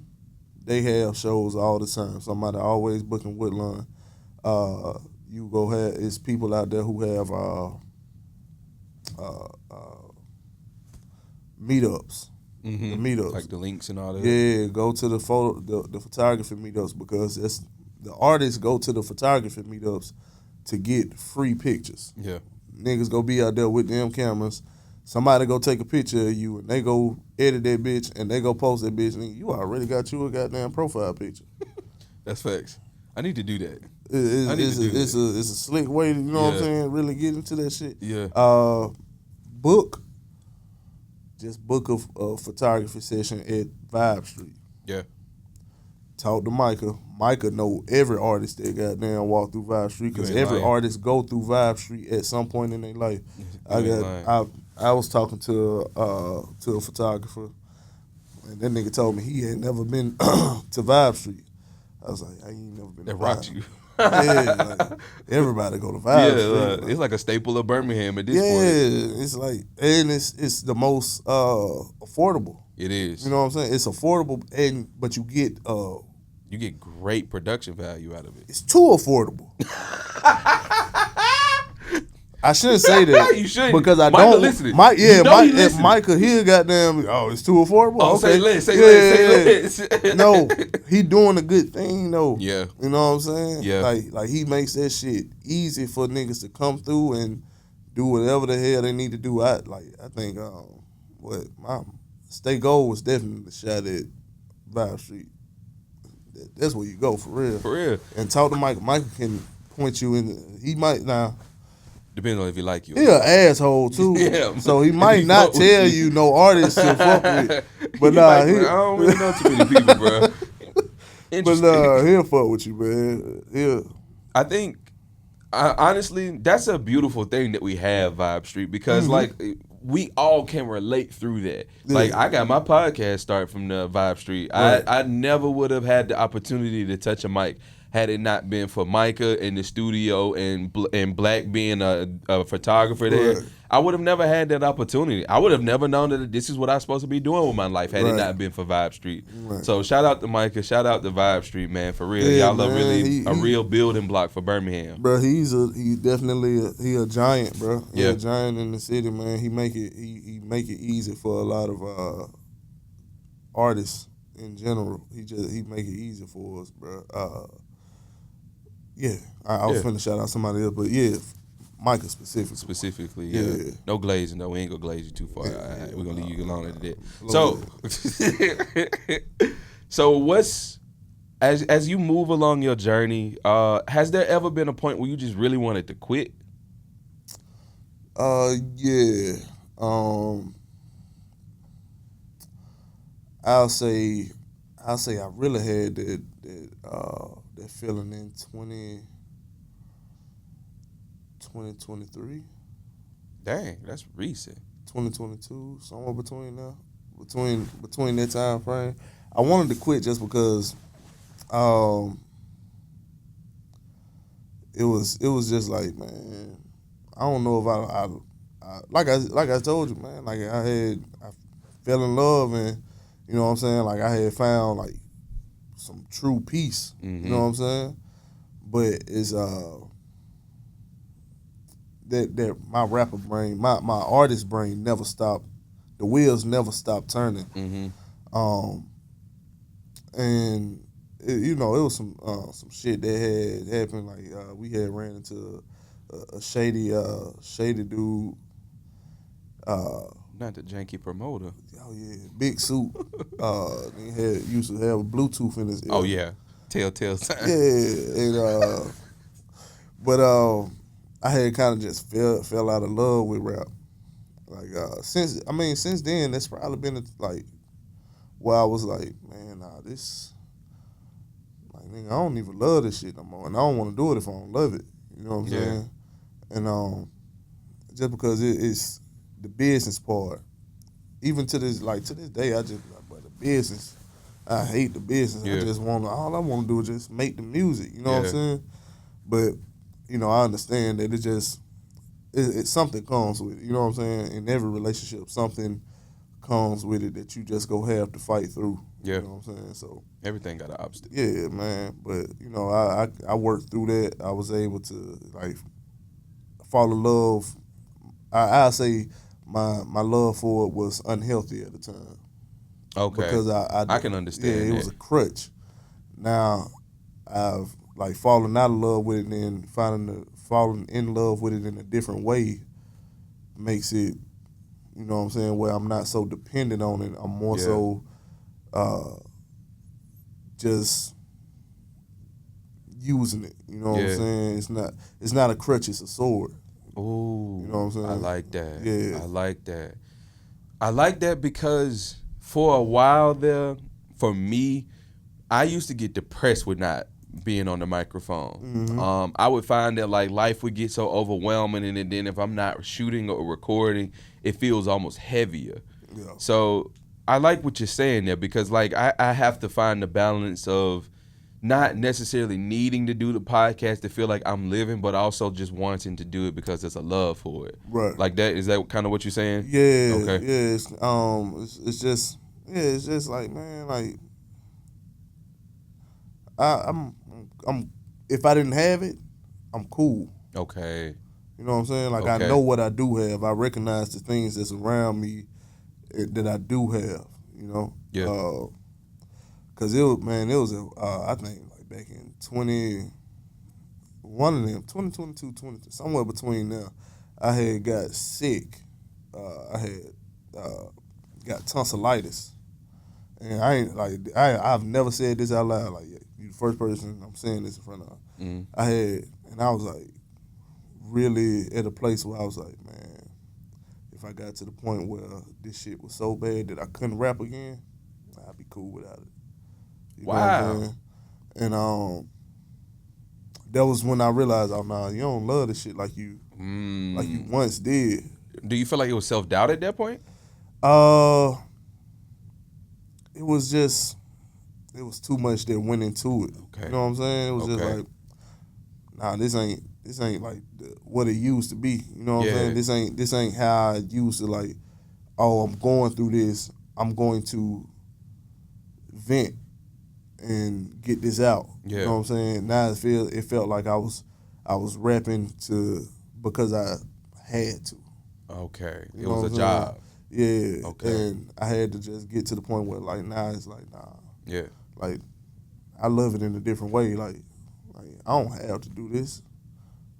they have shows all the time. Somebody always booking Woodlawn. You go have it's people out there who have meetups, the meetups, like the links and all that. Yeah, go to the photography meetups because the artists go to the photography meetups to get free pictures. Yeah, niggas go be out there with them cameras. Somebody go take a picture of you and they go edit that bitch and they go post that bitch and you already got you a goddamn profile picture. That's facts. I need to do that. It's a slick way to, you know what I'm saying, really get into that shit. Yeah. Just book a photography session at Vibe Street. Yeah. Talk to Micah. Micah know every artist that goddamn walk through Vibe Street because every artist go through Vibe Street at some point in their life. I was talking to a photographer, and that nigga told me he had never been to Vibe Street. I was like, I ain't never been to Vibe. It rocked you. Yeah, like, everybody go to Vibe Street. It's like a staple of Birmingham at this point. Yeah, it's like, and it's the most affordable. It is. You know what I'm saying? It's affordable, but you get great production value out of it. It's too affordable. I shouldn't say that. You shouldn't. Because I Micah don't. Listening. Micah here, goddamn. Oh, it's too affordable. Oh, okay. Say less. No, he doing a good thing though. Yeah. You know what I'm saying? Yeah. Like he makes that shit easy for niggas to come through and do whatever the hell they need to do. I think my Stay Gold was definitely the shot at Vibe Street. That's where you go for real. For real. And talk to Micah. Micah can point you in. He might now. Depends on if he like you. He an asshole too. Yeah. So he might not tell you no artist to fuck with. But I don't really know too many people, bro. But he'll fuck with you, man. Yeah. I think honestly, that's a beautiful thing that we have Vibe Street because like we all can relate through that. Yeah. Like I got my podcast started from the Vibe Street. Right. I never would have had the opportunity to touch a mic had it not been for Micah in the studio and Black being a photographer there. Right. I would have never had that opportunity. I would have never known that this is what I'm supposed to be doing with my life had it not been for Vibe Street. Right. So shout out to Micah, shout out to Vibe Street, man, for real. Yeah, y'all are really a real building block for Birmingham. Bro, he definitely a giant, bro. He a giant in the city, man. He make it easy for a lot of artists in general. He make it easy for us, bro. I was finna shout out somebody else, but Micah specifically. Specifically, yeah. No glazing though. We ain't gonna glaze you too far. We're gonna leave you alone at that. So what's as you move along your journey, has there ever been a point where you just really wanted to quit? Yeah. I'll say I really had that feeling in 2023. Dang, that's recent. 2022, somewhere between now, between that time frame. I wanted to quit just because, it was just like, man, I don't know if I like I told you, man, like I fell in love and you know what I'm saying, like I had found like some true peace. You know what I'm saying? But it's that my rapper brain, my artist brain never stopped the wheels never stop turning. And it was some shit that had happened. Like we had ran into a shady dude. Not the janky promoter. Oh yeah, big suit. He used to have a Bluetooth in his ear. Oh yeah, telltale sign. Yeah, and but I had kind of just fell out of love with rap. Like since then, that's probably been like where I was like, man, this, like, nigga, I don't even love this shit no more, and I don't want to do it if I don't love it. You know what I'm saying? And just because it's the business part, even to this day, I just but the business, I hate the business. Yeah. I just all I want to do is just make the music. You know what I'm saying? But I understand that it something comes with it. You know what I'm saying? In every relationship, something comes with it that you just go have to fight through. Yeah. You know what I'm saying? So everything got an obstacle. Yeah, man. But I worked through that. I was able to like fall in love. I say my love for it was unhealthy at the time. Okay. Because I can understand. Yeah, it was a crutch. Now I've like fallen out of love with it and falling in love with it in a different way makes it, you know what I'm saying, where I'm not so dependent on it. I'm more so just using it. You know what I'm saying? It's not a crutch, it's a sword. Ooh. You know what I'm saying? I like that. Yeah. I like that. I like that because for a while there, for me, I used to get depressed with not being on the microphone. I would find that like life would get so overwhelming, and then if I'm not shooting or recording, it feels almost heavier. Yeah. So I like what you're saying there because like I have to find the balance of not necessarily needing to do the podcast to feel like I'm living, but also just wanting to do it because there's a love for it. Right. Like that, is that kind of what you're saying? Yeah. Okay. Yeah. It's just like, man, like I'm if I didn't have it, I'm cool. Okay. You know what I'm saying? Like Okay. I know what I do have. I recognize the things that's around me that I do have. You know. Yeah. Cause it was I think like back in 2022, somewhere between there, I had got sick. I had got tonsillitis, and I've never said this out loud. Like you the first person I'm saying this in front of. I was like really at a place where I was like, man, if I got to the point where this shit was so bad that I couldn't rap again, I'd be cool without it. You know what I'm saying? And that was when I realized, oh no, you don't love this shit like you once did. Do you feel like it was self-doubt at that point? It was too much that went into it. Okay. You know what I'm saying? It was just like, nah, this ain't like what it used to be. You know what I'm saying? This ain't how I used to like, oh, I'm going through this. I'm going to vent and get this out. Yeah. You know what I'm saying? Now it felt like I was rapping because I had to. Okay. You It know was a job. Yeah. Okay. And I had to just get to the point where like now it's like, nah. Yeah. Like I love it in a different way. Like I don't have to do this.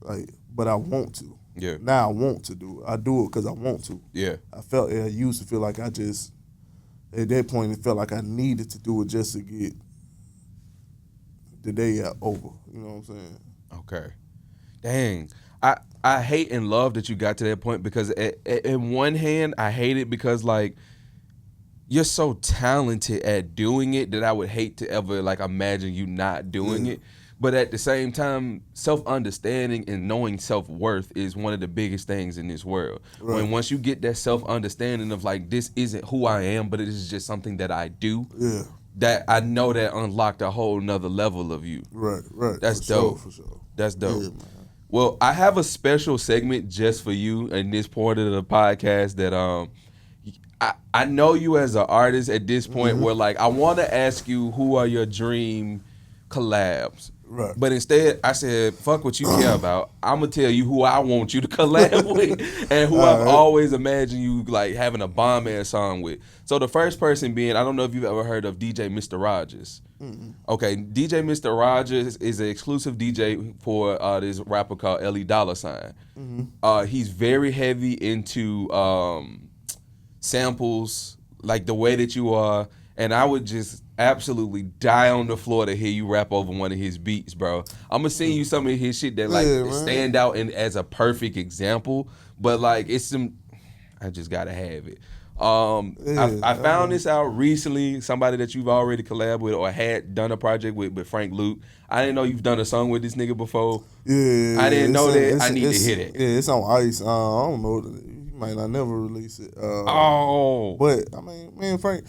Like, but I want to. Yeah. Now I want to do it. I do it because I want to. Yeah. I used to feel like at that point it felt like I needed to do it just to get the day over. You know what I'm saying? Okay. Dang. I hate and love that you got to that point because in one hand I hate it because like you're so talented at doing it that I would hate to ever like imagine you not doing it. But at the same time, self-understanding and knowing self-worth is one of the biggest things in this world. Right. When once you get that self-understanding of like this isn't who I am, but it is just something that I do. Yeah. That I know that unlocked a whole nother level of you. Right. That's for dope. Sure, for sure. That's dope. Yeah, man. Well, I have a special segment just for you in this part of the podcast that I know you as an artist at this point where like I want to ask you who are your dream collabs. Right. But instead, I said, fuck what you care about. I'm going to tell you who I want you to collab with and who I've always imagined you like having a bomb-ass song with. So the first person being, I don't know if you've ever heard of DJ Mr. Rogers. Okay, DJ Mr. Rogers is an exclusive DJ for this rapper called Ellie Dollar Sign. He's very heavy into samples, like the way that you are, and I would just absolutely die on the floor to hear you rap over one of his beats, bro. I'm gonna send you some of his shit that like stand out as a perfect example, but like it's some, I just gotta have it. I found this out recently. Somebody that you've already collabed with or had done a project with Frank Luke. I didn't know you've done a song with this nigga before. Yeah, I didn't know that. I need to hit it. Yeah, it's on ice. I don't know. You might not never release it. But I mean, me and Frank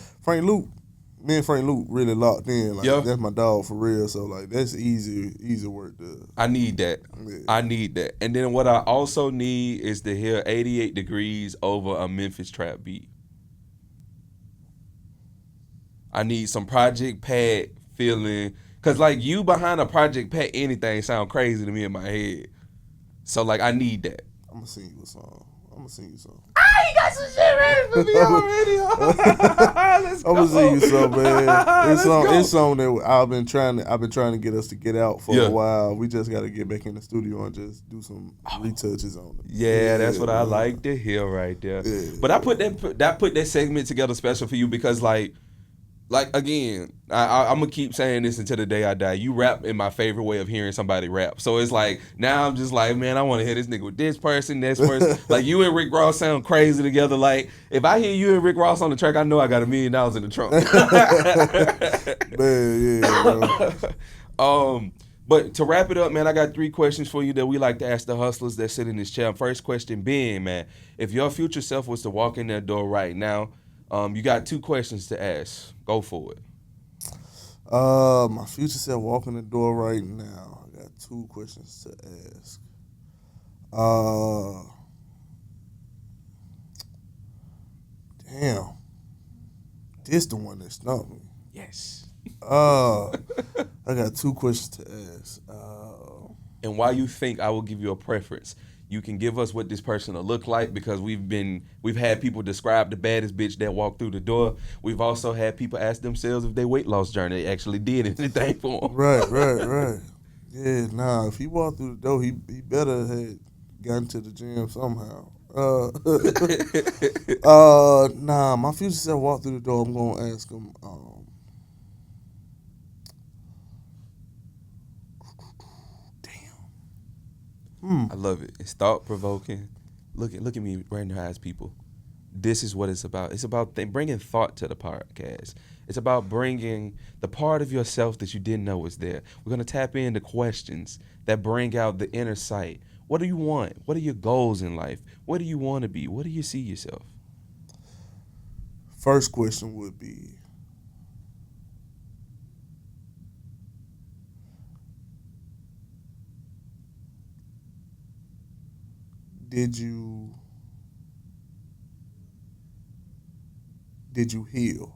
Luke really locked in. Like that's my dog for real. So like that's easy work to. I need that. Yeah. I need that. And then what I also need is to hear 88 Degrees over a Memphis trap beat. I need some Project Pat feeling, cause like you behind a Project Pat, anything sound crazy to me in my head. So like I need that. I'm gonna sing you a song. You got some shit ready for me already. Let's go. I'm gonna sing you some, man. It's something that I've been trying to get us to get out for a while. We just got to get back in the studio and just do some retouches on it. Yeah, that's what I like to hear right there. Yeah. But I put that segment together special for you because like again, I'm gonna keep saying this until the day I die. You rap in my favorite way of hearing somebody rap. So it's like now I'm just like, man, I want to hear this nigga with this person. Like you and Rick Ross sound crazy together. Like if I hear you and Rick Ross on the track, I know I got $1 million in the trunk. Man, yeah, bro. But to wrap it up, man, I got 3 questions for you that we like to ask the hustlers that sit in this chair. First question being, man, if your future self was to walk in that door right now, you got 2 questions to ask. Go for it. My future self walking the door right now. I got 2 questions to ask. Damn. This the one that stumped me. Yes. I got 2 questions to ask. And while you think, I will give you a preference. You can give us what this person will look like because we've had people describe the baddest bitch that walked through the door. We've also had people ask themselves if their weight loss journey actually did anything for them. Right. Yeah, nah. If he walked through the door, he better had gotten to the gym somehow. Nah. My future self walked through the door. I'm gonna ask him. I love it. It's thought provoking. Look at me right in the eyes, people. This is what it's about. It's about bringing thought to the podcast. It's about bringing the part of yourself that you didn't know was there. We're gonna tap into questions that bring out the inner sight. What do you want? What are your goals in life? What do you want to be? What do you see yourself? First question would be, Did you heal?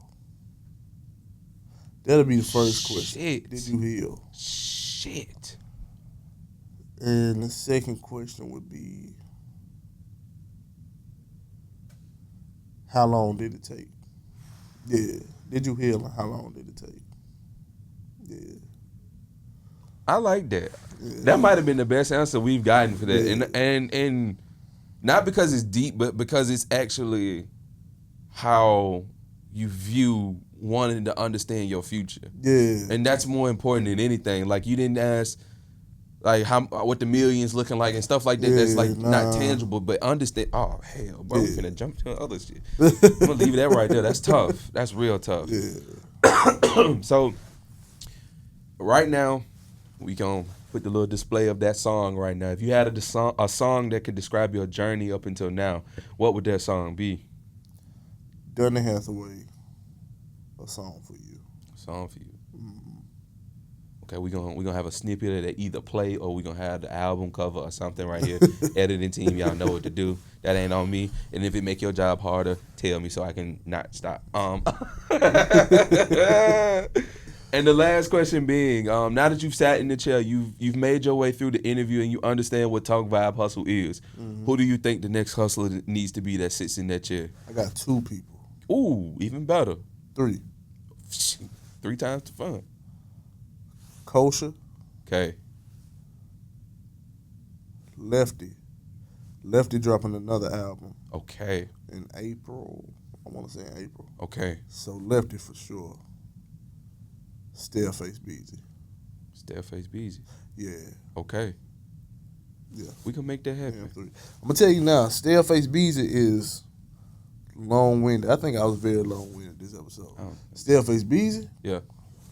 That'll be the first question. Did you heal? Shit. And the second question would be, how long did it take? Yeah. Did you heal and how long did it take? Yeah. I like that. Yeah. That might have been the best answer we've gotten for that. Yeah. And not because it's deep, but because it's actually how you view wanting to understand your future. Yeah. And that's more important than anything. Like you didn't ask like what the millions looking like and stuff like that. That's like not tangible, but understand. Oh hell, bro, I'm finna jump to other shit. I'm gonna leave that right there. That's tough. That's real tough. Yeah. So right now, we gonna put the little display of that song right now. If you had a song that could describe your journey up until now, what would that song be? Donny Hathaway, A Song for You. A song for you. Okay, we're gonna have a snippet that either play or we're gonna have the album cover or something right here. Editing team, y'all know what to do. That ain't on me. And if it make your job harder, tell me so I can not stop. And the last question being, now that you've sat in the chair, you've made your way through the interview and you understand what Talk Vibe Hustle is. Mm-hmm. Who do you think the next hustler needs to be that sits in that chair? I got 2 people. Ooh, even better. 3. 3 times the fun. Kosher. Okay. Lefty. Lefty dropping another album. Okay. In April. I want to say in April. Okay. So Lefty for sure. Staleface Beezy. Staleface Beezy. Yeah. Okay. Yeah. We can make that happen. I'm gonna tell you now, Staleface Beezy is long-winded. I think I was very long-winded this episode. Oh. Staleface Beezy. Yeah.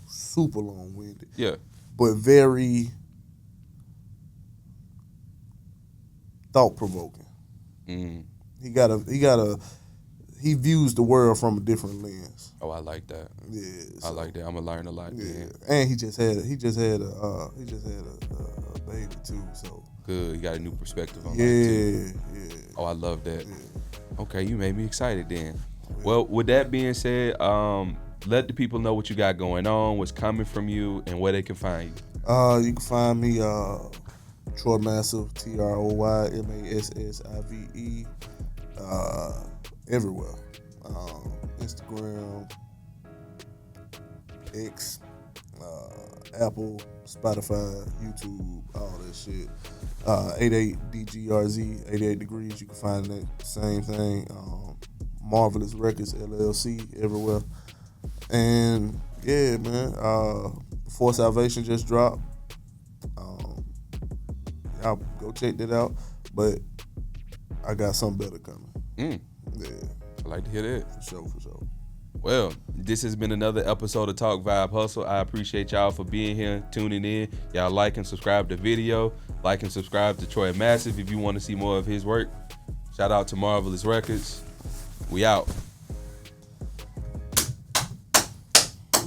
Super long-winded. Yeah. But very thought-provoking. Mm. He views the world from a different lens. Oh, I like that. Yeah, so, I like that. I'm gonna learn a lot. Yeah, man. And he just had a baby too. So good. You got a new perspective on that too. Yeah. Oh, I love that. Yeah. Okay, you made me excited then. Yeah. Well, with that being said, let the people know what you got going on, what's coming from you, and where they can find you. You can find me Troy Massive, TroyMassive, everywhere. Instagram, X, Apple, Spotify, YouTube, all that shit. 88DGRZ, 88 Degrees. You can find that same thing. Marvelous Records, LLC, everywhere. And yeah, man. Before Salvation just dropped. Y'all go check that out. But I got something better coming. Yeah. I like to hear that. For sure. Well, this has been another episode of Talk Vibe Hustle. I appreciate y'all for being here, tuning in. Y'all like and subscribe to the video. Like and subscribe to Troy Massive if you want to see more of his work. Shout out to Marvelous Records. We out.